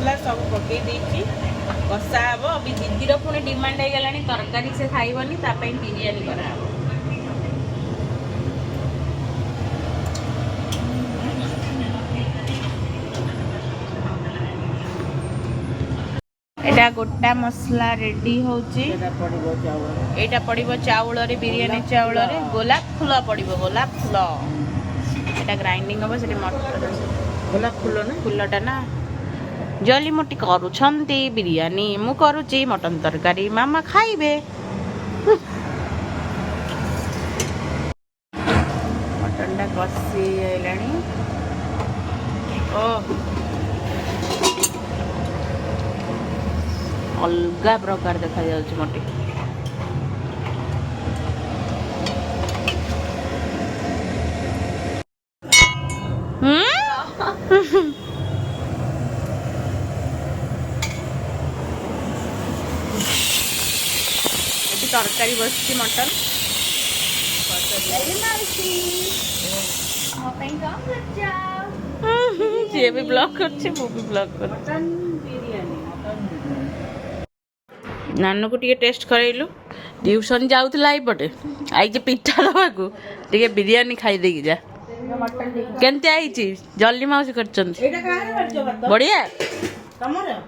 मसला सब पकई देछि कषा हम अभी दीदीर पुणी डिमांड हो गलानी तरकारी से खाइबनी तापई बिरयानी करा हम एटा गोटा मसला रेडी होची एटा पड़िबो चाउल रे बिरयानी चाउल रे गोलाप फूल पड़िबो गोलाप फूल एटा ग्राइंडिंग हो से मटर गोलाप फूल ना फूलटा ना जली मोटी करूछंती बिरयानी मु करूची मटन तरकारी मामा खाइबे मटन टा कसी आइलानी ओ अलगा प्रकार देखा जाउछ मोटी तरकारी बसची मटन सी भी ब्लॉग करछे मु भी ब्लॉग कर नानू को टिके टेस्ट करैलु ट्यूशन जाउतला आई पटे आई जे पिठा दबाकू टिके बिरयानी खाई देगी जा केनते आई छी जल्दी माउस करछन एटा काहे करछो बढ़िया तमरो